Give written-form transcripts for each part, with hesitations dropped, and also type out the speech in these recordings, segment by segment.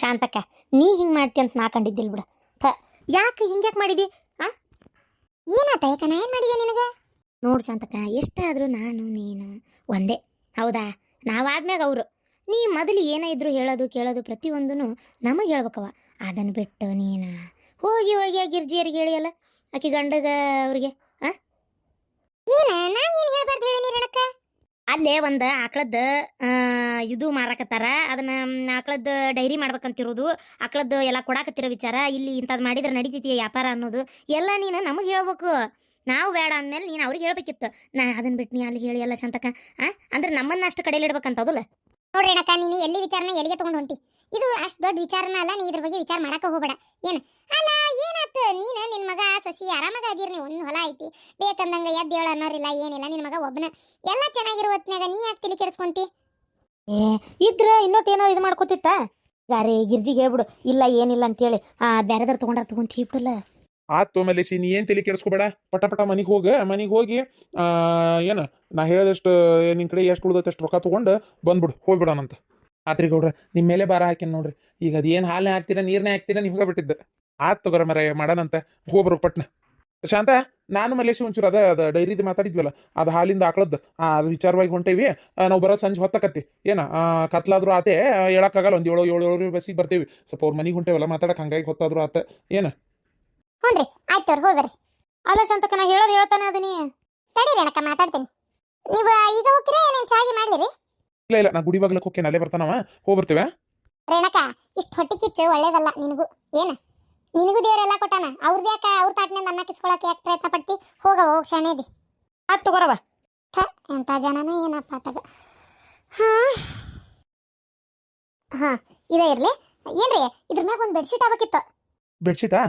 ಶಾಂತಕ್ಕ, ನೀ ಹಿಂಗೆ ಮಾಡ್ತಿ ಅಂತ ನಾ ಕಂಡಿದ್ದಿಲ್ಲ ಬಿಡು. ಯಾಕೆ ಹಿಂಗ್ಯಾಕೆ ಮಾಡಿದಿ? ಆ ಏನಾತ ಯಾಕ? ನಾ ಏನು ಮಾಡಿದೆ ನಿನಗೆ? ನೋಡು ಶಾಂತಕ್ಕ, ಎಷ್ಟಾದರೂ ನಾನು ನೀನು ಒಂದೇ, ಹೌದಾ? ನಾವಾದ್ಮ್ಯಾಗ ಅವರು. ನೀ ಮೊದಲು ಏನೇ ಇದ್ರು ಹೇಳೋದು ಕೇಳೋದು ಪ್ರತಿಯೊಂದೂ ನಮಗೆ ಹೇಳ್ಬೇಕವ. ಅದನ್ನು ಬಿಟ್ಟು ನೀನು ಹೋಗಿ ಹೋಗಿ ಆ ಗಿರ್ಜಿಯರಿಗೆ ಹೇಳಿಯಲ್ಲ, ಆಕೆ ಗಂಡಗ ಅವ್ರಿಗೆ. ಆ ಏನ ನಾ ಏನು ಹೇಳ್ಬಾರ್ದು ಹೇಳಿ ನೀರಳಕ್ಕ? ಅಲ್ಲೇ ಒಂದು ಆಕಳದ್ದು ಇದು ಮಾರಾಕತ್ತಾರ, ಅದನ್ನ ಆಕಳದ್ದು ಡೈರಿ ಮಾಡ್ಬೇಕಂತಿರೋದು, ಆಕಳದ್ದು ಎಲ್ಲ ಕೊಡಾಕತ್ತಿರೋ ವಿಚಾರ, ಇಲ್ಲಿ ಇಂಥದ್ದು ಮಾಡಿದ್ರೆ ನಡೀತೈತಿ ವ್ಯಾಪಾರ ಅನ್ನೋದು ಎಲ್ಲ ನೀನು ನಮಗೆ ಹೇಳ್ಬೇಕು. ನಾವು ಬೇಡ ಅಂದಮೇಲೆ ನೀನು ಅವ್ರಿಗೆ ಹೇಳ್ಬೇಕಿತ್ತು. ನಾ ಅದನ್ನ ಬಿಟ್ಟು ನೀ ಅಲ್ಲಿ ಹೇಳಿ ಎಲ್ಲ ಶಾಂತಕ್ಕ. ಅಂದ್ರೆ ನಮ್ಮನ್ನ ಅಷ್ಟು ಕಡೆಯಲ್ಲಿ ಇಡ್ಬೇಕಂತದಲ್ಲ. ನೋಡ್ರಿ ಅಣ್ಣಕ್ಕ, ನೀನು ಎಲ್ಲಿ ವಿಚಾರನ ಎಲ್ಲಿಗೆ ತೊಗೊಂಡು ಹೊಂಟಿ? ಇದು ಅಷ್ಟು ದೊಡ್ಡ ವಿಚಾರನ ಅಲ್ಲ, ನೀ ಇದ್ರ ಬಗ್ಗೆ ವಿಚಾರ ಮಾಡಕ್ಕೆ ಹೋಗಬೇಡ. ಏನು ಅಲ್ಲ ಏನಾಯ್ತು? ನೀನು ನಿನ್ನ ಮಗ ಸೊಸಿ ಆರಾಮಾಗ ಅದೀರಿ, ನೀವು ಒಂದು ಹೊಲ ಐತಿ, ಬೇಕಂದಂಗೆ ಎದ್ದು ಹೇಳು ಅನ್ನೋರಿಲ್ಲ, ಏನಿಲ್ಲ. ನಿನ್ನ ಮಗ ಒಬ್ಬನ ಎಲ್ಲ ಚೆನ್ನಾಗಿರೋ ಹೊತ್ನಾಗ ನೀ ಯಾಕೆ ತಲೆ ಕೆಡಿಸ್ಕೊಂತಿ? ಇದ್ರ ಇನ್ನೊಟ್ಟು ಏನೋ ಇದು ಮಾಡ್ಕೋತಿತ್ತ ಯಾರೇ ಗಿರ್ಜಿಗೆ ಹೇಳ್ಬಿಡು, ಇಲ್ಲ ಏನಿಲ್ಲ ಅಂತೇಳಿ ಬೇರೆದಾರು ತೊಗೊಂಡ್ರ ತೊಗೊಂತೀವಿ ಬಿಡಲ್ಲ. ಆತು ಮಲೇಶಿ, ನೀ ಏನು ತಲೆ ಕೆಡಿಸ್ಕೋಬೇಡ. ಪಟ ಪಟ ಮನೆಗೆ ಹೋಗಿ ಏನು ನಾ ಹೇಳಿದಷ್ಟು ನಿನ್ನ ಕಡೆ ಎಷ್ಟು ಉಳ್ದೈತೆ ಅಷ್ಟು ರೊಕ್ಕ ತೊಗೊಂಡು ಬಂದ್ಬಿಡು, ಹೋಗ್ಬಿಡೋಣಂತ. ಆತ್ರಿ ಗೌಡ್ರ, ನಿಮ್ಮ ಮೇಲೆ ಭಾರ ಹಾಕೇನು ನೋಡ್ರಿ. ಈಗ ಅದೇನು ಹಾಲನೇ ಹಾಕ್ತೀರಾ ನೀರನ್ನೇ ಹಾಕ್ತೀರಾ ನಿಮ್ಗೆ ಬಿಟ್ಟಿದ್ದೆ. ಆತು ತಗೋರ ಮರ ಮಾಡೋಣಂತ, ಹೋಗ್ಬರು ಪಟ್ನ. ಶಾಂತ, ನಾನು ಮಲೇಶಿ ಒಂಚೂರು ಅದು ಡೈರಿದು ಮಾತಾಡಿದ್ವಲ್ಲ, ಅದು ಹಾಲಿಂದ ಆಕಳದ್ದು ಅದು ವಿಚಾರವಾಗಿ ಹೊಂಟೇವಿ. ನಾವು ಬರೋ ಸಂಜೆ ಹೊತ್ತಕತ್ತಿ ಏನ ಕತ್ಲಾದ್ರೂ ಆತೆ, ಹೇಳಕ್ಕಾಗಲ್ಲ. ಒಂದು 7 ಬಸ್ಸಿಗೆ ಬರ್ತೀವಿ. ಸ್ವಲ್ಪ ಅವ್ರ ಮನೆಗೆ ಹೊಂಟೇವಲ್ಲ ಮಾತಾಡಕ್ಕೆ, ಹಂಗಾಗಿ ಹೊತ್ತಾದ್ರೂ ಆತ ಏನು. ಹ್ಞೂ ಆಯ್ತು ಅವ್ರು ಹೋಗ್ರಿ. ಅಲ್ಲ ಶಾಂತಕ್ಕ, ನಾ ಹೇಳೋದು ಹೇಳ್ತಾನೆ ಅದೀನಿ. ತಡೀರಿ ಅಣ್ಣಕ್ಕ, ಮಾತಾಡ್ತೀನಿ. ನೀವು ಈಗ ಹೋಗ್ತೀರಾ ಏನೇನು ಚಾಗಿ ಮಾಡ್ಲಿರಿ? ಇಲ್ಲ ನಾ ಗುಡಿ ಬಾಗ್ಲಕ್ಕೆ ಹೋಗಿ ಅಲ್ಲೇ ಬರ್ತಾನವ, ಹೋಗ್ಬರ್ತೀವ. ರೇಣಕ, ಇಷ್ಟು ಹೊಟ್ಟೆ ಕಿಚ್ಚು ಒಳ್ಳೇದಲ್ಲ ನಿನಗೂ. ಏನು ನಿನಗೂ ದೇವರೆಲ್ಲ ಕೊಟ್ಟಾನ, ಅವ್ರದ್ದು ಯಾಕೆ ಅವ್ರ ತಾಟ್ನಿಂದ ಅನ್ನ ಕಿಸ್ಕೊಳಕ್ಕೆ ಯಾಕೆ ಪ್ರಯತ್ನ ಪಡ್ತಿ? ಹೋಗವ ಶಾಣೇದಿ. ಆತ್ ತಗೋರವ. ಎಂಥ ಜನನೂ ಏನಪ್ಪ ಆತಾಗ. ಹಾಂ ಇದೇ ಇರಲಿ. ಏನ್ರಿ ಇದ್ರ ಮ್ಯಾಗ ಒಂದು ಬೆಡ್ಶೀಟ್ ಆಗ್ಬೇಕಿತ್ತು. ಬೆಡ್ಶೀಟಾ?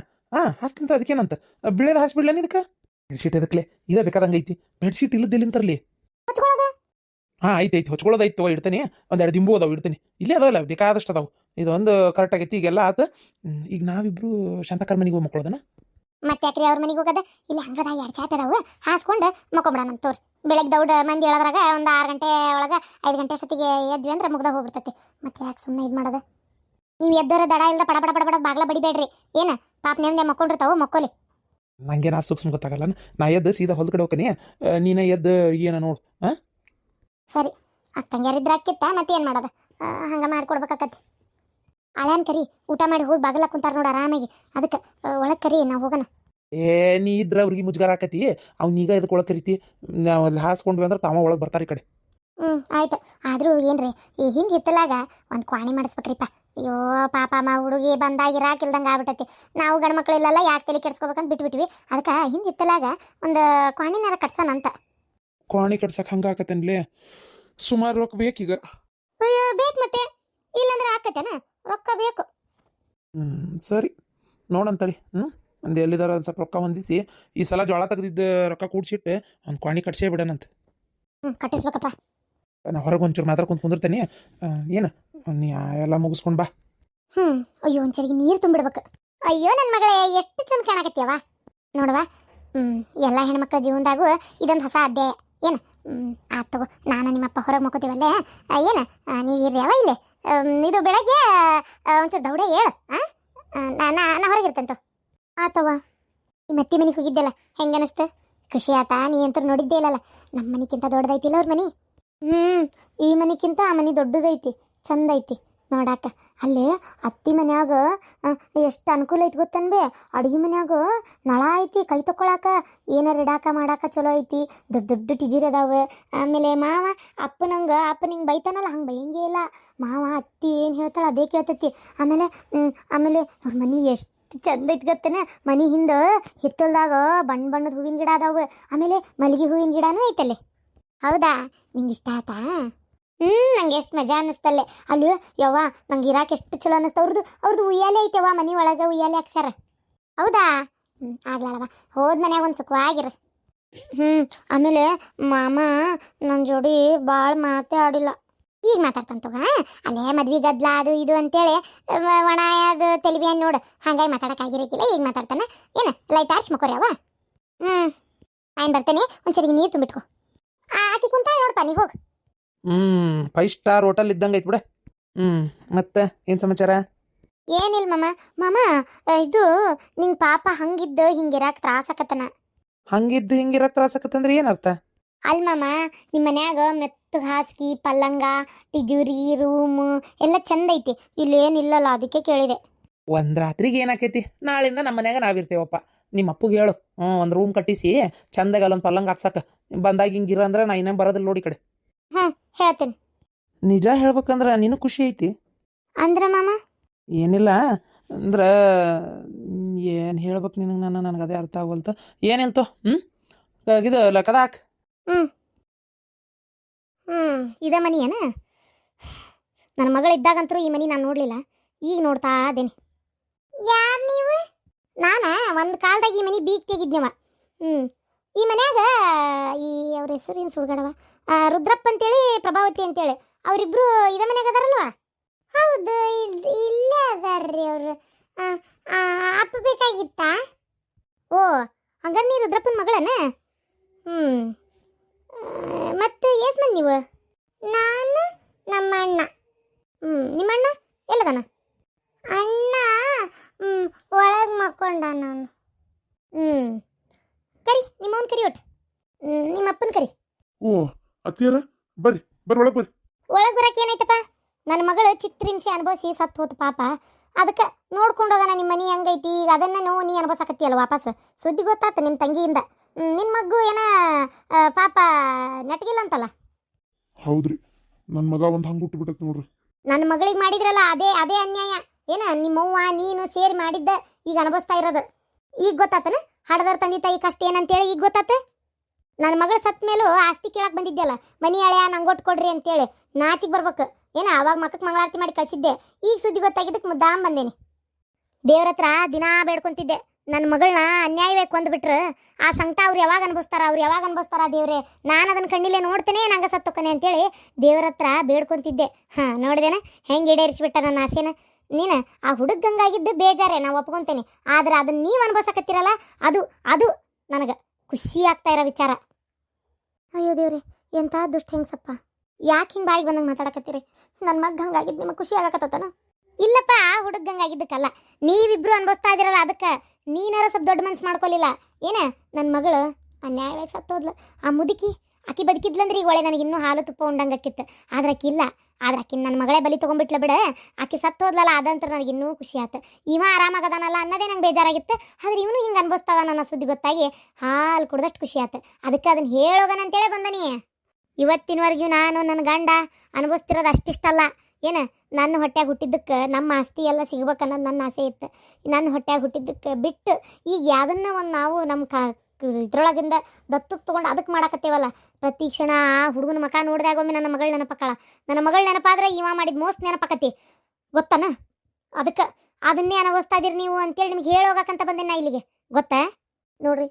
ಹಾಸ್ತಿಂತ ಅದಕ್ಕೇನಂತ ಬಿಳೇದ ಹಾಸ್ಬಿಡ್ಲೇನು ಇದಕ್ಕೆ? ಬೆಡ್ಶೀಟ್ ಅದಕ್ಕೆ ಇದೇ ಬೇಕಾದಂಗೆ ಐತಿ. ಬೆಡ್ಶೀಟ್ ಇಲ್ಲದಿಲ್ಲ ತರಲಿ. ಹಚ್ಕೊಳ್ಳೋದು? ಐತಿ ಹೊಚ್ಕೊಳ್ಳೋದೈತು, ಇಡ್ತೀನಿ. ಒಂದೆರಡು ದಿಂಬು ಅದಾವು, ಇಡ್ತೀನಿ. ಇಲ್ಲೇ ಅದಾವಲ್ಲ ಬೇಕಾದಷ್ಟು ಅದಾವು. ಇದೊಂದು ಕರೆಕ್ಟ್ ಆಗೈತಿ, ಈಗೆಲ್ಲ ಆತು. ಈಗ ನಾವಿಬ್ರು ಶಾಂತಕರ್ ಮನೆಗೆ ಹೋಗಿ ಮಕ್ಕೊಳ್ಳೋದನ. ಮತ್ತೆ ಯಾಕ್ರಿ ಅವ್ರ ಮನೆಗೆ ಹೋಗೋದ? ಇಲ್ಲ ಹಂಗದ 2 ಚಾಪೆ ಅದಾವು, ಹಾಸ್ಕೊಂಡು ಮಕ್ಕೊಂಬಿಡೋಣ ತೋರಿ. ಬೆಳಗ್ಗೆ ದೌಡ್ ಮಂದಿ ಹೇಳೋದ್ರಾಗ ಒಂದು 6 ಗಂಟೆ ಒಳಗೆ 5 ಗಂಟೆ ಅಷ್ಟೊತ್ತಿಗೆ ಎದ್ವಿ ಅಂದ್ರೆ ಮುಗ್ದಾಗ ಹೋಗ್ಬಿಡ್ತೈತಿ. ಮತ್ತೆ ಯಾಕೆ ಸುಮ್ಮನೆ ಇದು ಮಾಡೋದು? ನೀವು ಎದ್ದರ ದಡ ಇಲ್ಲದ ಪಡ ಪಡ ಪಡ ಪಡ ಬಾಗ್ಲ ಬಡಿಬೇಡ್ರಿ. ಏನು ಪಾಪ ನೆಮ್ಮದಿ ಮಕ್ಕೊಂಡಿರ್ತಾವು, ಮಕ್ಕೋಲಿ. ನಂಗೆ ನಾ ಸೂಕ್ಷ್ಮ ಗೊತ್ತಾಗಲ್ಲ. ನಾ ಎದ್ದು ಸೀದಾ ಹೊಲ್ದ ಕಡೆ ಹೋಗ್ತೀನಿ, ನೀನ ಎದ್ದು ಏನ ನೋಡು. ಸರಿ, ಅಕ್ಕಂಗ್ಯಾರಿದ್ರ ಅಕ್ಕಿತ್ತ ಮತ್ತೆ ಏನು ಮಾಡೋದು? ಹಂಗೆ ಮಾಡ್ಕೊಡ್ಬೇಕಾಕತಿ. ಅಳ್ಯಾನ್ ಕರಿ, ಊಟ ಮಾಡಿ ಹೋಗಿ ಬಾಗಲ ಕುಂತಾರ ನೋಡು ಆರಾಮಾಗಿ. ಅದಕ್ಕೆ ಒಳಗೆ ಕರಿ, ನಾವು ಹೋಗೋಣ. ನೀ ಇದ್ರ ಅವ್ರಿಗೆ ಮುಜುಗಾರ ಆಕತಿ. ಅವ್ನೀಗ ಇದಕ್ಕೆ ಒಳಗೆ ಕರಿತಿ, ನಾವು ಅಲ್ಲಿ ಹಾಸ್ಕೊಂಡ್ವಿ ಅಂದ್ರೆ ತಾವ ಒಳಗೆ ಬರ್ತಾರೆ ಈ ಕಡೆ. ಆಯ್ತು. ಆದರೂ ಏನ್ರಿ, ಈ ಹಿಂಗೆ ಹಿತ್ತಲಾಗ ಒಂದು ಕ್ವಾಣಿ ಮಾಡಿಸ್ಬೇಕ್ರಿಪ್ಪ. ಅಯ್ಯೋ ಪಾಪ ಹುಡುಗಿ ಬಂದಾಗಿರಾಕಿಲ್ದಂಗೆ ಆಗ್ಬಿಟ್ಟೈತಿ. ನಾವು ಗಂಡು ಮಕ್ಳು ಇಲ್ಲಲ್ಲ, ಯಾಕೆ ತಲೆ ಕೆಡ್ಸ್ಕೊಬೇಕಂತ ಬಿಟ್ಬಿಟ್ವಿ. ಅದಕ್ಕೆ ಹಿಂಗೆ ಹಿತ್ತಲಾಗ ಒಂದು ಕ್ವಾಣಿನಾರ ಕಟ್ಸೋಣ ಅಂತ. ಕೋಣಿ ಕಟ್ಸಕ್ಕೆ ಹಂಗೆ ಆಕತ್ತೇನ್ಲಿ? ಸುಮಾರು ರೊಕ್ಕ ಬೇಕೀಗ. ಅಯ್ಯೋ ಬೇಕು ಮತ್ತೆ, ಇಲ್ಲಾಂದ್ರೆ ಆಕತ್ತೇನ? ರೊಕ್ಕ ಬೇಕು. ಸರಿ ನೋಡಂತಳಿ. ಒಂದು ಎಲ್ಲಿದಾರ ಒಂದು ಸ್ವಲ್ಪ ರೊಕ್ಕ ಹೊಂದಿಸಿ ಈ ಸಲ ಜೋಳ ತೆಗೆದಿದ್ದ ರೊಕ್ಕ ಕೂಡ್ಸಿಟ್ಟು ಒಂದು ಕ್ವಾಣಿ ಕಟ್ಸೇ ಬಿಡೋಣಂತ. ಕಟ್ಟಿಸ್ಬೇಕಪ್ಪ. ನಾ ಹೊರಗೆ ಒಂಚೂರು ಮಾತಾಡ್ಕೊಂಡು ಕುಂದಿರ್ತೀನಿ. ಏನು ನೀ ಎಲ್ಲ ಮುಗಿಸ್ಕೊಂಡು ಬಾ. ಅಯ್ಯೋ ಒಂದ್ಸರಿಗೆ ನೀರು ತುಂಬಿಡ್ಬೇಕು. ಅಯ್ಯೋ ನನ್ನ ಮಗಳೇ, ಎಷ್ಟು ಚಂದ ಕಾಣಕತ್ತೀಯವ ನೋಡುವ. ಎಲ್ಲ ಹೆಣ್ಮಕ್ಳ ಜೀವನದಾಗೂ ಇದೊಂದು ಹೊಸ ಅಧ್ಯಾಯ. ಏನು ಆತ್ ತಗೋ, ನಾನು ನಿಮ್ಮಪ್ಪ ಹೊರಗೆ ಮಕ್ಕೋತೀವಲ್ಲೇ. ಏನು ನೀವು ಇರ್ರಿ ಯಾವ ಇಲ್ಲೇ. ಇದು ಬೆಳಗ್ಗೆ ಒಂಚೂರು ದೌಡೆ ಹೇಳು. ನಾ ಹೊರಗಿರ್ತಂತ. ಆತವ. ನಿಮ್ಮ ಅತ್ತಿ ಮನೆಗೆ ಹೋಗಿದ್ದೆಲ್ಲ ಹೆಂಗೆ ಅನಿಸ್ತು? ಖುಷಿ ಆತಾ? ನೀ ಅಂತ ನೋಡಿದ್ದೇ ಇಲ್ಲಲ್ಲ. ನಮ್ಮ ಮನೆಗಿಂತ ದೊಡ್ಡದೈತಿಲ್ಲ ಅವ್ರ ಮನೆ. ಈ ಮನೆಗಿಂತ ಆ ಮನೆ ದೊಡ್ಡದೈತಿ, ಚಂದ ಐತಿ ನೋಡಾಕ. ಅಲ್ಲೇ ಅತ್ತಿ ಮನ್ಯಾಗ ಎಷ್ಟು ಅನುಕೂಲ ಐತಿ ಗೊತ್ತನ್ಬೇ. ಅಡುಗೆ ಮನ್ಯಾಗ ನಳ ಐತಿ, ಕೈ ತಕ್ಕೊಳಕ ಏನಾರು ಇಡಾಕ ಮಾಡಾಕ ಚಲೋ ಐತಿ. ದೊಡ್ಡ ದೊಡ್ಡ ಟಿಜೀರ್ ಅದಾವೆ. ಆಮೇಲೆ ಮಾವ ಅಪ್ಪನಿಂಗೆ ಬೈತಾನಲ್ಲ, ಹಂಗೆ ಬೈಯಂಗೇ ಇಲ್ಲ. ಮಾವ ಅತ್ತಿ ಏನು ಹೇಳ್ತಾಳೆ ಅದೇ ಕೇಳ್ತೈತಿ. ಆಮೇಲೆ ಅವ್ರ ಮನೆ ಎಷ್ಟು ಚಂದ ಐತಿ ಗೊತ್ತೇನ? ಮನೆ ಹಿಂದೆ ಹಿತ್ತಲ್ದಾಗ ಬಣ್ಣದ ಹೂವಿನ ಗಿಡ ಅದಾವೆ. ಆಮೇಲೆ ಮಲ್ಲಿಗೆ ಹೂವಿನ ಗಿಡನೂ ಐತಲ್ಲೇ. ಹೌದಾ, ನಿಂಗೆ ಇಷ್ಟ ಆಯ್ತಾ? ನಂಗೆ ಎಷ್ಟು ಮಜಾ ಅನ್ನಿಸ್ತಲ್ಲೇ. ಅಲ್ಲಿ ಯವ್ವ ನಂಗೆ ಇರಾಕೆ ಎಷ್ಟು ಚಲೋ ಅನ್ನಿಸ್ತು. ಅವ್ರದ್ದು ಉಯ್ಯಾಲೆ ಐತೆವ್ವ, ಮನೆ ಒಳಗೆ ಉಯ್ಯಾಲೆ ಹಾಕ್ಸ್ಯಾರ. ಹೌದಾ? ಆಗ್ಲಾಳವ, ಹೋದ ಮನ್ಯಾಗ ಒಂದು ಸುಖವಾಗಿರ. ಆಮೇಲೆ ಮಾಮ ನನ್ನ ಜೋಡಿ ಭಾಳ ಮಾತೇ ಆಡಿಲ್ಲ. ಈಗ ಮಾತಾಡ್ತಂತವ. ಅಲ್ಲೇ ಮದ್ವೆ ಗದ್ಲ ಅದು ಇದು ಅಂತೇಳಿ ಒಣ ಅದು ತೆಲಿಬಿಯನ್ ನೋಡು, ಹಂಗಾಗಿ ಮಾತಾಡೋಕ್ಕಾಗಿರಕ್ಕಿಲ್ಲ. ಈಗ ಮಾತಾಡ್ತಾನೆ. ಏನು ಲೈಟ್ ಆರ್ಚ್ ಮಕ್ಕೋರಿ ಅವ. ನಾನು ಬರ್ತೇನೆ, ಒಂದ್ಸರಿಗೆ ನೀರು ತುಂಬಿಟ್ಕೊ. ಆಕಿ ಕುಂತಾಳೆ ನೋಡಪ್ಪ, ನೀವು ಹೋಗಿ. 5 ಸ್ಟಾರ್ ಹೋಟೆಲ್ ಇದ್ದಂಗೆ ಐತೆ ಬಿಡ. ಮತ್ತೆ ಏನು ಸಮಾಚಾರ? ಏನಿಲ್ಲ ಮಾಮ. ಮಾಮ, ಇದು ನಿಂಗೆ ಪಾಪ ಹಂಗಿದ್ದು ಹಿಂಗಿರಾಕ ತ್ರಾಸಕತ್ತನ. ಹಂಗಿದ್ದು ಹಿಂಗಿರಕ್ ತ್ರಾಸಕತ್ತಂದ್ರೆ ಏನರ್ಥ? ಅಲ್ ಮಾಮ, ನಿಮ್ಮ ಮನ್ಯಾಗ ಮೆತ್ತಗೆ ಹಾಸಿಗೆ ಪಲ್ಲಂಗ ತಿಜೂರಿ ರೂಮ್ ಎಲ್ಲ ಚಂದ ಐತಿ, ಇಲ್ಲೇನಿಲ್ಲಲ್ಲ, ಅದಕ್ಕೆ ಕೇಳಿದೆ. ಒಂದ್ ರಾತ್ರಿಗೆ ಏನಾಕೈತಿ, ನಾಳಿಂದ ನಮ್ಮ ಮನ್ಯಾಗ ನಾವಿರ್ತೇವಪ್ಪ. ನಿಮ್ಮ ಅಪ್ಪಗೆ ಹೇಳು, ಒಂದು ರೂಮ್ ಕಟ್ಟಿಸಿ ಚಂದಾಗ ಅಲ್ಲೊಂದು ಪಲ್ಲಂಗ ಹಾಕ್ಸಾಕ. ಬಂದಾಗ ಹಿಂಗಿರ ಅಂದ್ರೆ ನಾ ಇನ್ನೇನು ಬರೋದಿಲ್ಲ ನೋಡಿ ಈ ಕಡೆ. ಹೇಳ್ತೇನೆ. ನಿಜ ಹೇಳ್ಬೇಕಂದ್ರೆ ನೀನು ಖುಷಿ ಐತಿ ಅಂದ್ರ ಮಾಮ? ಏನಿಲ್ಲ ಅಂದ್ರೆ ಏನು ಹೇಳ್ಬೇಕು ನಿನಗೆ, ನನಗೆ ಅದೇ ಅರ್ಥ ಆಗೋಲ್ತು. ಏನಿಲ್ತು ಇದು ಲಕ್ಕದ ಹಾಕ್. ಇದ ಮನಿ ಏನ? ನನ್ನ ಮಗಳಿದ್ದಾಗಂತರೂ ಈ ಮನಿ ನಾನು ನೋಡ್ಲಿಲ್ಲ, ಈಗ ನೋಡ್ತಾ ಅದೇನಿ. ಯಾರು ನೀವು? ನಾನ ಒಂದು ಕಾಲದಾಗ ಈ ಮನಿ ಬೀಗ್ ತೆಗಿದ್ನವ. ಈ ಮನ್ಯಾಗ ಈ ಅವ್ರ ಹೆಸರು ಏನು ಸುಡ್ಗಾಡವ, ರುದ್ರಪ್ಪ ಅಂತೇಳಿ ಪ್ರಭಾವತಿ ಅಂತೇಳಿ ಅವರಿಬ್ರು ಇದ ಮನ್ಯಾಗ ಅದಾರಲ್ವಾ? ಹೌದು, ಇಲ್ಲೇ ಅದಾರ್ರಿ ಅವರು. ಅಪ್ಪ ಬೇಕಾಗಿತ್ತಾ? ಓ, ಹಂಗಾರೆ ನೀ ರುದ್ರಪ್ಪನ ಮಗಳನ? ಮತ್ತೆ ಎಷ್ಟು ಮಂದಿ ನೀವು? ನಾನು, ನಮ್ಮ ಅಣ್ಣ. ನಿಮ್ಮಣ್ಣ ಎಲ್ಲದನ? ಅಣ್ಣ ಒಳಗೆ ಮಕ್ಕೊಂಡ. ನಾನು ಕರಿ, ನಿಮ್ಮವನ್ ಕರಿ, ಒಟ್ಟು ನಿಮ್ಮ ಅಪ್ಪನ ಕರಿ. ಓ ಅತ್ತಿಯರ, ಬರ್ರಿ ಬರ್ರಿ ಒಳಗೆ ಬರ್ರಿ. ಒಳಗೆ ಬರಕ್ಕೆ ಏನೈತಪ್ಪ? ನನ್ನ ಮಗಳು ಚಿತ್ರಿಂಶೆ ಅನುಭವಿಸಿ ಸತ್ತು ಹೋತು ಪಾಪ. ಅದಕ್ಕೆ ನೋಡ್ಕೊಂಡು ಹೋಗೋಣ ನಿಮ್ಮ ಮನೆ ಹೆಂಗೈತಿ. ಈಗ ಅದನ್ನ ನೋವು ನೀ ಅನುಭವಿಸಕತ್ತೀಯಲ್ಲ ವಾಪಸ್. ಸುದ್ದಿ ಗೊತ್ತಾತ ನಿಮ್ಮ ತಂಗಿಯಿಂದ. ನಿನ್ನ ಮಗು ಏನ ಪಾಪ ನೆಟ್ಗಿಲ್ಲ ಅಂತಲ್ಲ? ಹೌದ್ರಿ, ನನ್ನ ಮಗ ಒಂದು ಹಂಗೆ ಹುಟ್ಟು ಬಿಟ್ಟತ್ ನೋಡ್ರಿ. ನನ್ನ ಮಗಳಿಗೆ ಮಾಡಿದ್ರಲ್ಲ ಅದೇ ಅದೇ ಅನ್ಯಾಯ. ಏನ ನಿಮ್ಮವ್ವ ನೀನು ಸೇರಿ ಮಾಡಿದ್ದ ಈಗ ಅನುಭವಿಸ್ತಾ ಇರೋದು. ಈಗ ಗೊತ್ತಾತನ ಹಡದರ್ ತಂದೆ ತಾಯಿ ಕಷ್ಟ ಏನಂತೇಳಿ ಈಗ ಗೊತ್ತಾತ. ನನ್ನ ಮಗಳು ಸತ್ ಮೇಲೂ ಆಸ್ತಿ ಕೇಳಕ್ಕೆ ಬಂದಿದ್ದೆಲ್ಲ, ಮನಿ ಹಳೆಯ ನಂಗೊಟ್ಟು ಕೊಡ್ರಿ ಅಂತೇಳಿ. ನಾಚಿಗೆ ಬರ್ಬೇಕು ಏನ? ಅವಾಗ ಮಕ್ಕಕ್ಕೆ ಮಂಗಳಾರತಿ ಮಾಡಿ ಕಳಿಸಿದ್ದೆ. ಈಗ ಸುದ್ದಿ ಗೊತ್ತಾಗಿದ್ದಕ್ಕೆ ಮುದ್ದಾಂ ಬಂದೇನಿ. ದೇವ್ರ ಹತ್ರ ದಿನಾ ಬೇಡ್ಕೊಂತಿದ್ದೆ, ನನ್ನ ಮಗಳನ್ನ ಅನ್ಯಾಯವೇ ಕೊಂದ್ಬಿಟ್ರೆ ಆ ಸಂಕಟ ಅವ್ರು ಯಾವಾಗ ಅನುಭವಿಸ್ತಾರ ದೇವ್ರೆ, ನಾನು ಅದನ್ನ ಕಣ್ಣಿಲೆ ನೋಡ್ತೇನೆ, ನಂಗೆ ಸತ್ತೊಕ್ಕನೆ ಅಂತೇಳಿ ದೇವ್ರ ಹತ್ರ ಬೇಡ್ಕೊಂತಿದ್ದೆ. ನೋಡಿದೇನ ಹೆಂಗೆ ಈಡೇರಿಸ್ಬಿಟ್ಟ ನನ್ನ ಆಸೆನ. ನೀನು ಆ ಹುಡುಗಂಗಾಗಿದ್ದು ಬೇಜಾರೇ, ನಾವು ಒಪ್ಕೊಂತೇನೆ. ಆದ್ರೆ ಅದನ್ನ ನೀವು ಅನುಭವಿಸಕತ್ತೀರಲ್ಲ, ಅದು ನನಗೆ ಖುಷಿ ಆಗ್ತಾ ಇರೋ ವಿಚಾರ. ಅಯ್ಯೋ ದೇವ್ರೆ, ಎಂಥ ದುಷ್ಟ ಹೆಂಗ್ಸಪ್ಪ. ಯಾಕೆ ಹಿಂಗೆ ಬಾಯಿಗೆ ಬಂದಂಗೆ ಮಾತಾಡಕತ್ತೀರಿ? ನನ್ನ ಮಗ ಹಂಗಾಗಿದ್ದು ನಿಮಗೆ ಖುಷಿ ಆಗಕತ್ತನ? ಇಲ್ಲಪ್ಪ, ಆ ಹುಡುಗಂಗಾಗಿದ್ದಕ್ಕಲ್ಲ, ನೀವಿಬ್ರು ಅನುಭವಿಸ್ತಾ ಇದ್ದೀರಲ್ಲ ಅದಕ್ಕೆ. ನೀನಾರ ಸ್ವಲ್ಪ ದೊಡ್ಡ ಮನ್ಸು ಮಾಡ್ಕೊಲಿಲ್ಲ ಏನ? ನನ್ನ ಮಗಳು ಅನ್ಯಾಯವಾಗಿ ಸತ್ತೋದ್ಲು. ಆ ಮುದುಕಿ ಆಕಿ ಬದುಕಿದ್ಲಂದ್ರೆ ಈಗ ಒಳ್ಳೆ ನನಗೆ ಇನ್ನೂ ಹಾಲು ತುಪ್ಪ ಉಂಡಂಗಾಕಿತ್ತು. ಆದ್ರೆ ಆಕಿ ನನ್ನ ಮಗಳೇ ಬಲಿ ತೊಗೊಂಡ್ಬಿಟ್ಲ ಬಿಡ. ಆಕಿ ಸತ್ತೋದ್ಲಲ್ಲ, ಅದಂತರ ನನಗೆ ಇನ್ನೂ ಖುಷಿ ಆಯ್ತು. ಇವ ಆರಾಮಾಗದಾನಲ್ಲ ಅನ್ನೋದೇ ನಂಗೆ ಬೇಜಾರಾಗಿತ್ತು. ಆದ್ರೆ ಇವನು ಹಿಂಗೆ ಅನ್ಭವಿಸ್ತದ ನನ್ನ ಸುದ್ದಿ ಗೊತ್ತಾಗಿ ಹಾಲು ಕುಡ್ದಷ್ಟು ಖುಷಿ ಆಯ್ತು. ಅದಕ್ಕೆ ಅದನ್ನ ಹೇಳೋಗನಂತೇಳಿ ಬಂದನಿ. ಇವತ್ತಿನವರೆಗೂ ನಾನು ನನ್ನ ಗಂಡ ಅನುಭವಿಸ್ತಿರೋದು ಅಷ್ಟಿಷ್ಟಲ್ಲ. ಏನ, ನನ್ನ ಹೊಟ್ಯಾಗ ಹುಟ್ಟಿದ್ದಕ್ಕೆ ನಮ್ಮ ಆಸ್ತಿ ಎಲ್ಲ ಸಿಗ್ಬೇಕನ್ನೋದು ನನ್ನ ಆಸೆ ಇತ್ತು. ನನ್ನ ಹೊಟ್ಯಾಗ ಹುಟ್ಟಿದ್ದಕ್ಕೆ ಬಿಟ್ಟು ಈಗ ಯಾವುದನ್ನ ಒಂದು ನಾವು ನಮ್ಮ ಇದ್ರೊಳಗಿಂದ ದತ್ತಕ್ಕೆ ತೊಗೊಂಡು ಅದಕ್ಕೆ ಮಾಡಾಕತ್ತೇವಲ್ಲ. ಪ್ರತಿ ಕ್ಷಣ ಆ ಹುಡುಗನ ಮಕ ನೋಡಿದಾಗೊಮ್ಮೆ ನನ್ನ ಮಗಳು ನೆನಪಕ್ಕಳ. ನನ್ನ ಮಗಳು ನೆನಪಾದ್ರೆ ಇವ ಮಾಡಿದ ಮೋಸ ನೆನಪಕತಿ ಗೊತ್ತಾನ? ಅದಕ್ಕೆ ಅದನ್ನೇ ಅನುಭವಿಸ್ತಾ ಇದೀರಿ ನೀವು ಅಂತೇಳಿ ನಿಮ್ಗೆ ಹೇಳೋಗಕ್ಕಂತ ಬಂದೆ ನಾ ಇಲ್ಲಿಗೆ. ಗೊತ್ತಾ? ನೋಡ್ರಿ,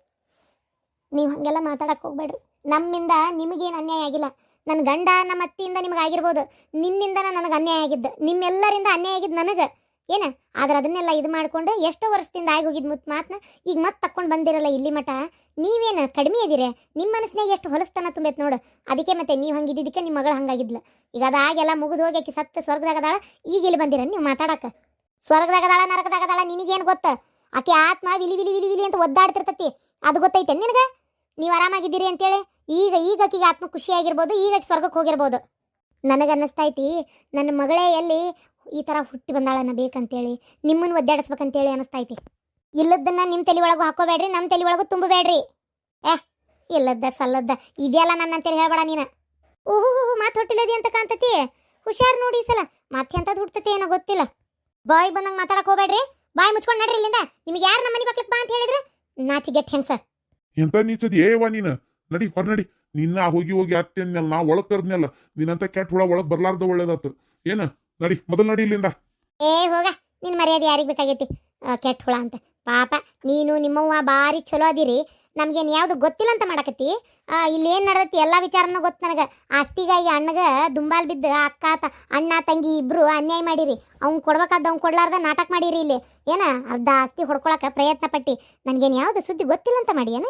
ನೀವು ಹಾಗೆಲ್ಲ ಮಾತಾಡಕ್ಕೆ ಹೋಗ್ಬೇಡ್ರಿ. ನಮ್ಮಿಂದ ನಿಮಗೇನು ಅನ್ಯಾಯ ಆಗಿಲ್ಲ. ನನ್ನ ಗಂಡ ನಮ್ಮ ಅತ್ತಿಯಿಂದ ನಿಮಗೆ ಆಗಿರ್ಬೋದು, ನಿಮ್ಮಿಂದ ನನಗೆ ಅನ್ಯಾಯ ಆಗಿದ್ದು, ನಿಮ್ಮೆಲ್ಲರಿಂದ ಅನ್ಯಾಯ ಆಗಿದ್ದು ನನಗೆ ಏನ. ಆದ್ರೆ ಅದನ್ನೆಲ್ಲ ಇದು ಮಾಡ್ಕೊಂಡು ಎಷ್ಟೋ ವರ್ಷದಿಂದ ಆಗಿ ಹೋಗಿದ್ದು ಮಾತನ್ನ ಈಗ ಮತ್ತೆ ತಕ್ಕೊಂಡು ಬಂದಿರಲ್ಲ ಇಲ್ಲಿ ಮಠ. ನೀವೇನು ಕಡಿಮೆ ಇದೀರಿ? ನಿಮ್ಮ ಮನಸ್ಸಿನಾಗ ಎಷ್ಟು ಹೊಲಸ್ತನ ತುಂಬೈತೆ ನೋಡು. ಅದಕ್ಕೆ ಮತ್ತೆ ನೀವು ಹಂಗಿದ್ದಕ್ಕೆ ನಿಮ್ಮ ಮಗಳು ಹಂಗಾಗಿದ್ಲು. ಈಗ ಅದಾಗೆಲ್ಲ ಮುಗಿದು ಹೋಗಿ ಆಕಿ ಸತ್ತು ಸ್ವರ್ಗದಾಗದಾಳ. ಈಗ ಇಲ್ಲಿ ಬಂದಿರ ನೀವು ಮಾತಾಡಕ್ಕೆ? ಸ್ವರ್ಗದಾಗದಾಳ ನರಕದಾಗದಾಳ ನಿನಗೇನು ಗೊತ್ತ? ಆಕೆ ಆತ್ಮ ವಿಲಿ ವಿಲಿ ವಿಲಿ ವಿಲಿ ಅಂತ ಒದ್ದಾಡ್ತಿರ್ತತಿ, ಅದು ಗೊತ್ತೈತೆ ನಿನಗೆ? ನೀವು ಆರಾಮಾಗಿದ್ದೀರಿ ಅಂತೇಳಿ ಈಗ ಆಕಿಗೆ ಆತ್ಮ ಖುಷಿಯಾಗಿರ್ಬೋದು, ಈಗ ಸ್ವರ್ಗಕ್ಕೆ ಹೋಗಿರ್ಬೋದು. ನನಗೆ ಅನ್ನಿಸ್ತೈತಿ ನನ್ನ ಮಗಳೇ ಎಲ್ಲಿ ಈ ಥರ ಹುಟ್ಟಿ ಬಂದಾಳನ್ನ ಬೇಕಂತೇಳಿ ನಿಮ್ಮನ್ನು ಒದ್ದಾಡಿಸ್ಬೇಕಂತೇಳಿ ಅನ್ನಿಸ್ತೈತಿ. ಇಲ್ಲದನ್ನ ನಿಮ್ಮ ತಲೆ ಒಳಗೂ ಹಾಕೋಬೇಡ್ರಿ, ನಮ್ಮ ತಲೆ ಒಳಗೂ ತುಂಬಬೇಡ್ರಿ. ಇಲ್ಲದ್ದ ಸಲ್ಲದ್ದ ಇದೆಯಲ್ಲ ನನ್ನ ಅಂತೇಳಿ ಹೇಳ್ಬೇಡ ನೀನು. ಓಹೋ ಮಾತು ಹೊಟ್ಟಿಲ್ಲದಿ ಅಂತ ಕಾಣ್ತತಿ. ಹುಷಾರು ನೋಡಿ ಈ ಸಲ ಮತ್ತೆ ಅಂಥದ್ದು ಹುಡ್ತತಿ ಏನೋ ಗೊತ್ತಿಲ್ಲ. ಬಾಯ್ ಬಂದಂಗೆ ಮಾತಾಡಕ್ಕೆ ಹೋಗ್ಬೇಡ್ರಿ, ಬಾಯ್ ಮುಚ್ಕೊಂಡು ನಡ್ರಿ ಇಲ್ಲಿಂದ. ನಿಮ್ಗೆ ಯಾರು ನಮ್ಮ ಮನೆ ಬಕ್ಲಕ್ಕೆ ಬಾ ಅಂತ ಹೇಳಿದ್ರೆ ನಾಚಿಗೆಟ್ ಹೆಂಗ್ಸ. ಎಂತ ನೀಚದಿ ಏವಾ ನೀನು? ನಡಿ ಹೊರ ನಡಿ. ನಿನ್ನ ಹೋಗಿ ಅತ್ತೇನ್ನೆಲ್ಲ ನಾ ಒಳಗ್ ಕರ್ದ್ನೆಲ್ಲ. ನಿನ್ನಂತ ಕೆಟ್ಟ ಹುಳ ಒಳಗ್ ಬರ್ಲಾರ್ದ ಒಳ್ಳೇದಾತು. ಏನ ನಡಿ, ಮೊದಲು ನಡಿ ಇಲ್ಲಿಂದ. ಹೋಗ, ನಿನ್ನ ಮರ್ಯಾದೆ ಯಾರಿಗೆ ಬೇಕಾಗೈತಿ? ಕೆಟ್ಟ ಹುಳ ಅಂತ. ಪಾಪ ನೀನು ನಿಮ್ಮವ್ವ ಭಾರಿ ಚಲೋ ಅದಿರಿ. ನಮ್ಗೇನು ಯಾವುದು ಗೊತ್ತಿಲ್ಲ ಅಂತ ಮಾಡಕತ್ತಿ. ಇಲ್ಲೇನು ನಡೆದತಿ ಎಲ್ಲ ವಿಚಾರನೂ ಗೊತ್ತು ನನಗೆ. ಆಸ್ತಿಗಾಗಿ ಅಣ್ಣಗೆ ದುಂಬಾಲ್ ಬಿದ್ದು ಅಣ್ಣ ತಂಗಿ ಇಬ್ರು ಅನ್ಯಾಯ ಮಾಡಿರಿ. ಅವ್ನು ಕೊಡ್ಬೇಕಾದ ಅವ್ನು ಕೊಡ್ಲಾರ್ದ ನಾಟಕ ಮಾಡಿರಿ. ಇಲ್ಲಿ ಏನ ಅರ್ಧ ಆಸ್ತಿ ಹೊಡ್ಕೊಳಕ್ಕೆ ಪ್ರಯತ್ನ ಪಟ್ಟಿ. ನನಗೇನು ಯಾವುದು ಸುದ್ದಿ ಗೊತ್ತಿಲ್ಲ ಅಂತ ಮಾಡಿ ಏನ?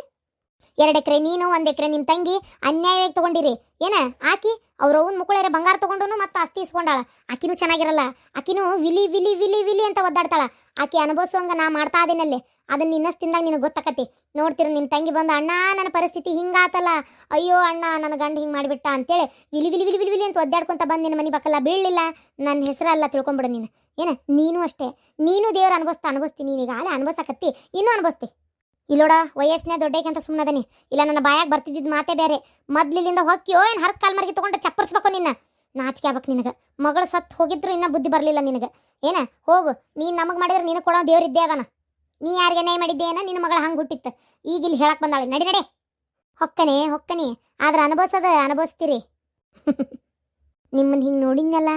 2 ಎಕರೆ ನೀನು 1 ಎಕರೆ ನಿಮ್ಮ ತಂಗಿ ಅನ್ಯಾಯವಾಗಿ ತಗೊಂಡಿರಿ ಏನ ಆಕಿ ಅವ್ರವ್ವನ ಮುಕ್ಕಳೇರ ಬಂಗಾರ ತಗೊಂಡು ಮತ್ತೆ ಆಸ್ತಿ ಇಸ್ಕೊಂಡಾಳ. ಆಕಿನೂ ಚೆನ್ನಾಗಿರಲ್ಲ, ಆಕಿನೂ ವಿಲಿ ವಿಲಿ ವಿಲಿ ವಿಲಿ ಅಂತ ಒದ್ದಾಡ್ತಾಳ. ಆಕಿ ಅನುಭವಿಸೋಂಗ ನಾ ಮಾಡ್ತಾ ಇದೇನಲ್ಲಿ ಅದನ್ನ ಇನ್ನಷ್ಟು ತಿಂದಾಗ ನಿನಗೆ ಗೊತ್ತಾಕತಿ. ನೋಡ್ತೀರ ನಿಮ್ಮ ತಂಗಿ ಬಂದು ಅಣ್ಣ ನನ್ನ ಪರಿಸ್ಥಿತಿ ಹಿಂಗಾತಲ್ಲ, ಅಯ್ಯೋ ಅಣ್ಣ ನನ್ನ ಗಂಡ ಹಿಂಗೆ ಮಾಡಿಬಿಟ್ಟ ಅಂತೇಳಿ ವಿಲಿ ವಿಲಿ ವಿಲಿ ವಿಲಿ ವಿಲಿ ಅಂತ ಒದ್ದಾಡ್ಕೊಂತ ಬಂದು ನಿನ್ನ ಮನೆ ಬಕ್ಕಲ್ಲ ಬೀಳಲಿಲ್ಲ ನನ್ನ ಹೆಸರಲ್ಲ ತಿಳ್ಕೊಂಬಿಡು ನೀನು. ಏನ ನೀನು ಅಷ್ಟೇ, ನೀನು ದೇವ್ರು ಅನುಭವಿಸ್ತೀನಿ. ನೀನೀಗ ಆಲೆ ಅನುಭವಿಸಕತ್ತಿ, ಇನ್ನೂ ಅನುಭವಿಸ್ತಿ. ಇಲ್ಲೋಡ ವಯಸ್ಸಿನ ದೊಡ್ಡಕ್ಕೆ ಅಂತ ಸುಮ್ಮನದನಿ, ಇಲ್ಲ ನನ್ನ ಬಾಯಾಗ ಬರ್ತಿದ್ದಿದ್ದು ಮಾತೇ ಬೇರೆ. ಮೊದ್ಲಿಂದ ಹೊಕ್ಕಿಯೋ ಏನು ಹರ್ ಕಾಲ್ ಮರಿಗೆ ತೊಗೊಂಡು ಚಪ್ಪರ್ಸ್ಬೇಕು ನಿನ್ನ. ನಾಚಿಕೆ ಆಗ್ಬೇಕು ನಿನಗೆ. ಮಗಳು ಸತ್ತು ಹೋಗಿದ್ರು ಇನ್ನೂ ಬುದ್ಧಿ ಬರಲಿಲ್ಲ ನಿನಗೆ. ಏನ ಹೋಗು, ನೀನು ನಮಗೆ ಮಾಡಿದ್ರೆ ನೀನು ಕೊಡೋ ದೇವ್ರಿದ್ದೇ ಅದಾನ. ನೀ ಯಾರಿಗೆ ನ್ಯಾಯ ಮಾಡಿದ್ದೆ ಏನ ನಿನ್ನ ಮಗಳ ಹಂಗೆ ಹುಟ್ಟಿತ್ತು, ಈಗ ಇಲ್ಲಿ ಹೇಳಕ್ ಬಂದಾಳೆ. ನಡಿ ನಡೆ ಹೊಕ್ಕನಿ ಆದ್ರೆ ಅನುಭವಿಸ್ತೀರಿ. ನಿಮ್ಮನ್ನು ಹಿಂಗೆ ನೋಡಿದ್ನಲ್ಲ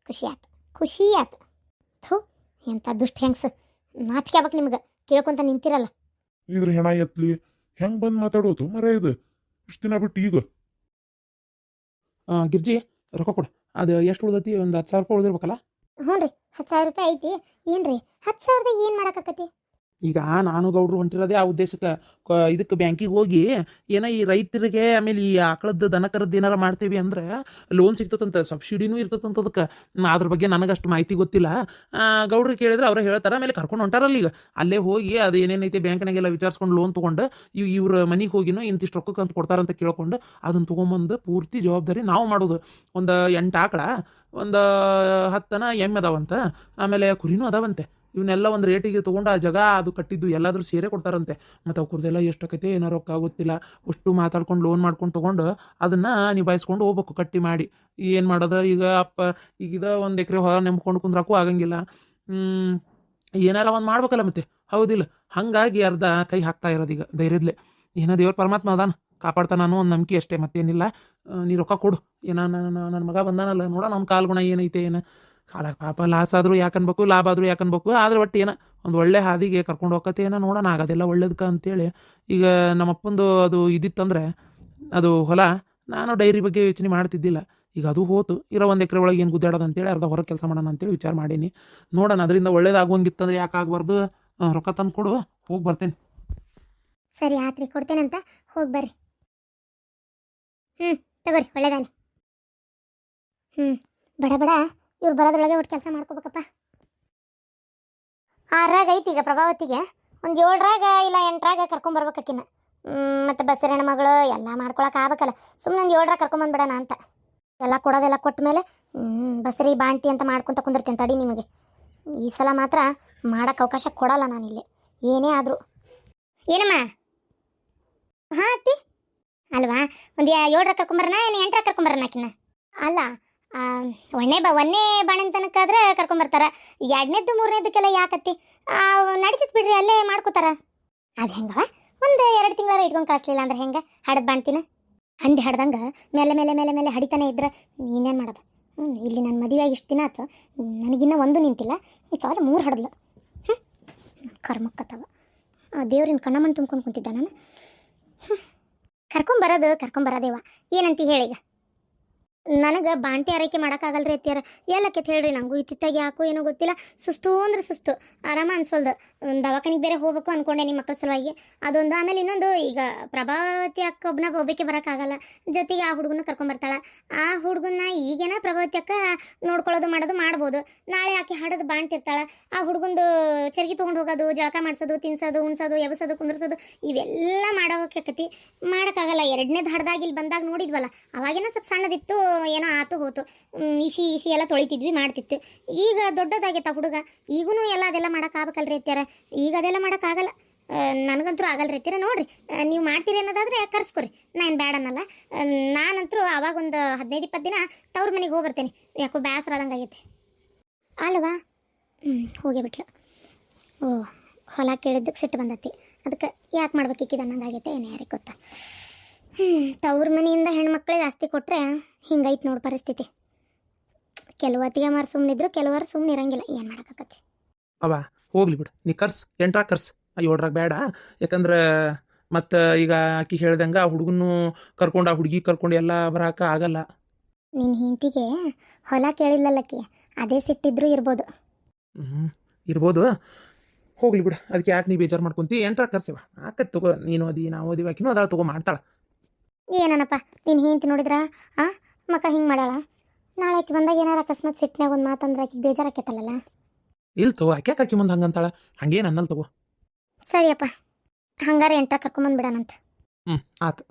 ಖುಷಿ ಆತು. ಥೂ ಎಂಥ ದುಷ್ಟ ಹೆಂಗ್ಸ. ನಾಚಿಕೆ ಆಗ್ಬೇಕು ನಿಮ್ಗೆ ಕೇಳ್ಕೊಂತ ನಿಂತಿರಲ್ಲ. ಇದ್ರ ಹೆಣ ಎತ್ಲಿ ಹೆಂಗ್ ಬಂದ್ ಮಾತಾಡೋದು ಮರ ಇದು ಇಷ್ಟ ದಿನ ಬಿಟ್ಟು ಈಗ. ಗಿರ್ಜಿ ರೊಕ್ಕ ಕೊಡು. ಅದು ಎಷ್ಟು ಉಳ್ದೈತಿ? ಒಂದು 10,000 ರೂಪಾಯಿ ಉಳ್ದಿರ್ಬೇಕಲ್ಲ? ಹ್ಞೂ ರೀ, 10,000 ರೂಪಾಯಿ ಐತಿ. ಏನ್ರಿ 10,000ದಾಗ ಏನು ಮಾಡಕ್ಕಾಕತಿ? ಈಗ ನಾನು ಗೌಡ್ರು ಹೊಂಟಿರೋದೇ ಆ ಉದ್ದೇಶಕ್ಕೆ. ಇದಕ್ಕೆ ಬ್ಯಾಂಕಿಗೆ ಹೋಗಿ ಏನೋ ಈ ರೈತರಿಗೆ ಆಮೇಲೆ ಈ ಆಕಳದ್ದು ದನಕರದ್ದು ಏನಾರ ಮಾಡ್ತೀವಿ ಅಂದ್ರೆ ಲೋನ್ ಸಿಗ್ತದಂತ, ಸಬ್ಸಿಡಿನೂ ಇರ್ತದಂತ. ಅದಕ್ಕೆ ಅದ್ರ ಬಗ್ಗೆ ನನಗಷ್ಟು ಮಾಹಿತಿ ಗೊತ್ತಿಲ್ಲ. ಗೌಡ್ರಿಗೆ ಕೇಳಿದ್ರೆ ಅವ್ರು ಹೇಳ್ತಾರೆ. ಆಮೇಲೆ ಕರ್ಕೊಂಡು ಹೊಂಟಾರಲ್ಲ ಈಗ ಅಲ್ಲೇ ಹೋಗಿ ಅದು ಏನೇನೈತೆ ಬ್ಯಾಂಕ್ನಾಗೆಲ್ಲ ವಿಚಾರಿಸ್ಕೊಂಡು ಲೋನ್ ತೊಗೊಂಡು ಇವ್ರ ಮನೆಗೆ ಹೋಗಿನೂ ಇಂತಿಷ್ಟು ರೊಕ್ಕಕ್ಕೆ ಅಂತ ಕೊಡ್ತಾರಂತ ಕೇಳ್ಕೊಂಡು ಅದನ್ನು ತೊಗೊಂಬಂದು ಪೂರ್ತಿ ಜವಾಬ್ದಾರಿ ನಾವು ಮಾಡೋದು. ಒಂದು 8 ಆಕಳ, ಒಂದು 10 ಎಮ್ಮೆ ಅದಾವಂತ, ಆಮೇಲೆ ಕುರಿನೂ ಅದಾವಂತೆ. ಇವನ್ನೆಲ್ಲ ಒಂದು ರೇಟಿಗೆ ತೊಗೊಂಡು ಆ ಜಾಗ ಅದು ಕಟ್ಟಿದ್ದು ಎಲ್ಲಾದರೂ ಸೇರೇ ಕೊಡ್ತಾರಂತೆ. ಮತ್ತು ಅವ್ರದ್ದೆಲ್ಲ ಎಷ್ಟಾಕೈತೆ ಏನೋ ರೊಕ್ಕ ಗೊತ್ತಿಲ್ಲ. ಅಷ್ಟು ಮಾತಾಡ್ಕೊಂಡು ಲೋನ್ ಮಾಡ್ಕೊಂಡು ತೊಗೊಂಡು ಅದನ್ನು ನಿಭಾಯಿಸ್ಕೊಂಡು ಹೋಗ್ಬೇಕು ಕಟ್ಟಿ ಮಾಡಿ. ಏನು ಮಾಡೋದು ಈಗ ಈಗ 1 ಎಕರೆ ಹೊಲ ನೆಂಬ್ಕೊಂಡು ಕುಂದ್ರಾಕು ಆಗಂಗಿಲ್ಲ. ಏನಾರ ಒಂದು ಮಾಡ್ಬೇಕಲ್ಲ ಮತ್ತೆ, ಹೌದಿಲ್ಲ? ಹಾಗಾಗಿ ಅರ್ಧ ಕೈ ಹಾಕ್ತಾ ಇರೋದು ಈಗ ಧೈರ್ಯದಲ್ಲೇ. ಏನೋ ದೇವ್ರ ಪರಮಾತ್ಮ ಅದಾನ ಕಾಪಾಡ್ತಾನ ಅನ್ನೋ ಒಂದು ನಂಬಿಕೆ ಅಷ್ಟೇ, ಮತ್ತೇನಿಲ್ಲ. ನೀ ರೊಕ್ಕ ಕೊಡು. ನನ್ನ ಮಗ ಬಂದಾನಲ್ಲ ನೋಡ, ನಮ್ಮ ಕಾಲ್ಗುಣ ಏನೈತೆ ಏನು ಕಾಲ ಪಾಪ. ಲಾಸ್ ಆದರೂ ಯಾಕನ್ಬೇಕು, ಲಾಭ ಆದರೂ ಯಾಕನ್ಬೇಕು. ಆದ್ರೆ ಒಟ್ಟು ಏನೋ ಒಂದು ಒಳ್ಳೆ ಹಾದಿಗೆ ಕರ್ಕೊಂಡು ಹೋಗತ್ತೆ ಏನೋ ನೋಡೋಣ, ಆಗೋದೆಲ್ಲ ಒಳ್ಳೇದಕ್ಕೆ ಅಂತೇಳಿ. ಈಗ ನಮ್ಮಪ್ಪಂದು ಅದು ಇದಿತ್ತಂದರೆ ಅದು ಹೊಲ, ನಾನು ಡೈರಿ ಬಗ್ಗೆ ಯೋಚನೆ ಮಾಡ್ತಿದ್ದಿಲ್ಲ. ಈಗ ಅದು ಹೋತು. ಇರೋ 1 ಎಕರೆ ಒಳಗೆ ಏನು ಗುದ್ದಾಡೋದು ಅಂತೇಳಿ ಅರ್ಧ ಹೊರಗೆ ಕೆಲಸ ಮಾಡೋಣ ಅಂತೇಳಿ ವಿಚಾರ ಮಾಡೀನಿ. ನೋಡೋಣ, ಅದರಿಂದ ಒಳ್ಳೇದಾಗುವಂಗಿತ್ತಂದ್ರೆ ಯಾಕೆ ಆಗಬಾರ್ದು. ರೊಕ್ಕ ತಂದು ಕೊಡು, ಹೋಗಿ ಬರ್ತೇನೆ. ಸರಿ ಆತ್ರಿ, ಕೊಡ್ತೇನಂತ ಹೋಗಿ ಬರ್ರಿ. ತಗೋರಿ, ಒಳ್ಳೇದಲ್ಲ. ಬಡ ಇವ್ರು ಬರೋದ್ರೊಳಗೆ ಒಟ್ಟು ಕೆಲಸ ಮಾಡ್ಕೋಬೇಕಪ್ಪ. 6ರಾಗ ಐತಿ ಈಗ ಪ್ರಭಾವತಿಗೆ. ಒಂದು 7ರಾಗ ಇಲ್ಲ 8ರಾಗ ಕರ್ಕೊಂಬರ್ಬೇಕಕ್ಕಿನ್ನ. ಮತ್ತು ಬಸ್ಸರ ಹೆಣ್ಮಗಳು ಎಲ್ಲ ಮಾಡ್ಕೊಳಕ್ಕೆ ಆಗ್ಬೇಕಲ್ಲ. ಸುಮ್ಮನೆ ಒಂದು 7ರಾಗ ಕರ್ಕೊಂಬಂದ್ಬಿಡೋಣ ಅಂತ. ಎಲ್ಲ ಕೊಡೋದೆಲ್ಲ ಕೊಟ್ಟ ಮೇಲೆ ಬಸ್ಸರಿ ಬಾಂಟಿ ಅಂತ ಮಾಡ್ಕೊತ ಕುಂದಿರ್ತೇನೆ ತಡಿ ನಿಮಗೆ. ಈ ಸಲ ಮಾತ್ರ ಮಾಡೋಕ್ಕೆ ಅವಕಾಶ ಕೊಡಲ್ಲ ನಾನಿಲ್ಲಿ ಏನೇ ಆದರೂ. ಏನಮ್ಮ? ಹಾಂ ಅತ್ತಿ ಅಲ್ವಾ, ಒಂದು 7ರಾಗ ಕರ್ಕೊಂಬರೋಣ ಏನು 8ರಾಗ ಕರ್ಕೊಂಬರೋಣ ಆಕಿನ್ನ? ಅಲ್ಲ, ಒಂದೇ ಬಾಣಿನ ತನಕಾದ್ರೆ ಕರ್ಕೊಂಬರ್ತಾರ. 2ನೇದ್ದು 3ನೇದಕ್ಕೆಲ್ಲ ಯಾಕತ್ತಿ? ನಡೀತೈತೆ ಬಿಡ್ರಿ, ಅಲ್ಲೇ ಮಾಡ್ಕೋತಾರ. ಅದು ಹೆಂಗವ? ಒಂದು 2 ತಿಂಗಳಾರ ಇಟ್ಕೊಂಡು ಕಳಿಸ್ಲಿಲ್ಲ ಅಂದ್ರೆ ಹೆಂಗೆ? ಹಡದ್ ಬಾಣ್ತಿನ ಹಂದಿ ಹಡ್ದಂಗೆ ಮೇಲೆ ಮೇಲೆ ಮೇಲೆ ಮೇಲೆ ಹಡಿತಾನೆ ಇದ್ರೆ ನೀನೇನು ಮಾಡೋದು? ಇಲ್ಲಿ ನನ್ನ ಮದುವೆಯಾಗಿ ಇಷ್ಟು ದಿನ ಆಯ್ತು, ನನಗಿನ್ನ 1 ನಿಂತಿಲ್ಲ, ಈ ಕಾಲ 3 ಹಡದ್ಲು. ಕರ್ಮಕ್ಕತ್ತವ. ದೇವ್ರಿನ ಕಣ್ಣಮ್ಮನ ತುಂಬ್ಕೊಂಡು ಕುಂತಿದ್ದ ನಾನು. ಕರ್ಕೊಂಬರೋದೇವ ಏನಂತ ಹೇಳೀಗ? ನನಗೆ ಬಾಂಟಿ ಆರೈಕೆ ಮಾಡೋಕ್ಕಾಗಲ್ರಿ ಅತ್ತಿಯಾರ. ಎಲ್ಲಕ್ಕೆ ಹೇಳ್ರಿ, ನನಗೂ ಇತ್ತಿತ್ತಾಗಿ ಯಾಕೋ ಏನೋ ಗೊತ್ತಿಲ್ಲ, ಸುಸ್ತು ಅಂದ್ರೆ ಸುಸ್ತು, ಆರಾಮ ಅನ್ಸೋಲ್ದು. ದವಾಖಾನಿಗೆ ಬೇರೆ ಹೋಗ್ಬೇಕು ಅಂದ್ಕೊಂಡೆ ನಿಮ್ಮ ಮಕ್ಕಳ ಸಲುವಾಗಿ. ಅದೊಂದು, ಆಮೇಲೆ ಇನ್ನೊಂದು, ಈಗ ಪ್ರಭಾವತಿ ಅಕ್ಕ ಒಬ್ಬನ ಒಬ್ಬಕ್ಕೆ ಬರೋಕ್ಕಾಗಲ್ಲ, ಜೊತೆಗೆ ಆ ಹುಡುಗನ ಕರ್ಕೊಂಬರ್ತಾಳೆ. ಆ ಹುಡುಗನ್ನ ಈಗೇನ ಪ್ರಭಾವತಿ ಅಕ್ಕ ನೋಡ್ಕೊಳ್ಳೋದು ಮಾಡೋದು ಮಾಡ್ಬೋದು. ನಾಳೆ ಆಕೆ ಹಡದು ಬಾಣ್ತಿರ್ತಾಳೆ. ಆ ಹುಡುಗಂದು ಚರ್ಗಿ ತೊಗೊಂಡು ಹೋಗೋದು, ಜಳಕ ಮಾಡಿಸೋದು, ತಿನ್ಸೋದು, ಉಣ್ಸೋದು, ಎಬಸೋದು, ಕುಂದ್ರಸೋದು ಇವೆಲ್ಲ ಮಾಡೋಕತಿ ಮಾಡೋಕ್ಕಾಗಲ್ಲ. 2ನೇದು ಹಡ್ದಾಗ ಇಲ್ಲಿ ಬಂದಾಗ ನೋಡಿದ್ವಲ್ಲ, ಅವಾಗೇನೋ ಸ್ವಲ್ಪ ಸಣ್ಣದಿತ್ತು, ಏನೋ ಆತು ಹೋತು, ಇಶಿ ಎಲ್ಲ ತೊಳಿತಿದ್ವಿ ಮಾಡ್ತಿತ್ತು. ಈಗ ದೊಡ್ಡದಾಗೈತ ಹುಡುಗ, ಈಗೂ ಎಲ್ಲ ಅದೆಲ್ಲ ಮಾಡೋಕ್ಕಾಗಬೇಕಲ್ರಿ ಅತ್ಯಾರ. ಈಗ ಅದೆಲ್ಲ ಮಾಡೋಕ್ಕಾಗಲ್ಲ, ನನಗಂತೂ ಆಗಲ್ರಿ ಅತ್ತೀರ. ನೋಡಿರಿ, ನೀವು ಮಾಡ್ತೀರಿ ಅನ್ನೋದಾದರೆ ಕರ್ಸ್ಕೊರಿ, ನಾನು ಬೇಡ ಅನ್ನಲ್ಲ. ನಾನಂತರೂ ಅವಾಗೊಂದು 15-20 ದಿನ ತವ್ರ ಮನೆಗೆ ಹೋಗಿ ಬರ್ತೇನೆ. ಯಾಕೋ ಬೇಸರ ಆದಂಗೆ ಆಗೈತೆ ಅಲ್ವಾ? ಹೋಗೇ ಬಿಟ್ಲು. ಓ, ಹೊಲ ಕೇಳಿದ್ದಕ್ಕೆ ಸಿಟ್ಟು ಬಂದತಿ. ಅದಕ್ಕೆ ಯಾಕೆ ಮಾಡ್ಬೇಕಿಕ್ಕಿದ ಅನ್ನಂಗಾಗೈತೆ ಏನು ಯಾರಿಗೆ ಗೊತ್ತಾ. ತವ್ರ ಮನೆಯಿಂದ ಹೆಣ್ಮಕ್ಳಿಗೆ ಆಸ್ತಿ ಕೊಟ್ಟರೆ ಹಿಂಗೈತೆ ನೋಡಿ ಪರಿಸ್ಥಿತಿ. ಕೆಲವು ಅತ್ತಿಗೆ ಮಾರು ಸುಮ್ಮನಿದ್ರು, ಕೆಲವರು ಸುಮ್ಮನೆ ಇರಂಗಿಲ್ಲ. ಏನು ಮಾಡೋಕ್ಕಾಗತ್ತೆ? ಅವ ಹೋಗ್ಲಿ ಬಿಡು, ನೀ ಕರ್ಸ್ 8ರಾಗ ಕರ್ಸ್, 7ರಾಗ ಬೇಡ. ಯಾಕಂದ್ರೆ ಮತ್ತು ಈಗ ಆಕಿ ಹೇಳ್ದಂಗೆ ಆ ಹುಡುಗನೂ ಕರ್ಕೊಂಡು ಆ ಹುಡುಗಿ ಕರ್ಕೊಂಡು ಎಲ್ಲ ಬರೋಕೆ ಆಗಲ್ಲ. ನಿನ್ನ ಹೆಂಡತಿಗೆ ಹೊಲ ಕೇಳಿಲ್ಲಲ್ಲಕ್ಕಿ, ಅದೇ ಸಿಟ್ಟಿದ್ರು ಇರ್ಬೋದು. ಇರ್ಬೋದು. ಹೋಗ್ಲಿ ಬಿಡು, ಅದಕ್ಕೆ ಯಾಕೆ ನೀ ಬೇಜಾರು ಮಾಡ್ಕೊಂತಿ, ಎಂಟ್ರ ಕರ್ಸಿವ ಆಕತ್ ತಗೋ, ನೀನು ಓದಿ ನಾವು ಓದಿವ ಆಕಿನೂ ಅದಾಳ ತಗೋ, ಮಾಡ್ತಾಳ. ಏನನಪ್ಪ ನೀನು ಹಿಂತಿ ನೋಡಿದ್ರ ಮಕ್ಕ ಹಿಂಗೆ ಮಾಡಾಳ. ನಾಳೆ ಆಕಿ ಬಂದಾಗ ಏನಾರ ಅಕಸ್ಮಾತ್ ಸಿಟ್ನಾಗ ಒಂದು ಮಾತಂದ್ರೆ ಆಕಿಗೆ ಬೇಜಾರಾಕೈತಲ್ಲ. ಇಲ್ಲ ತಗೋ, ಆಕೆ ಆಕಿ ಮುಂದೆ ಹಂಗಂತಾಳ, ಹಂಗೇನು ಅನ್ನಲ್ ತಗೋ. ಸರಿಯಪ್ಪ, ಹಂಗಾರೆ ಎಂಟ್ರ ಕರ್ಕೊಂಬಂದ್ಬಿಡಣಂತ. ಆತು.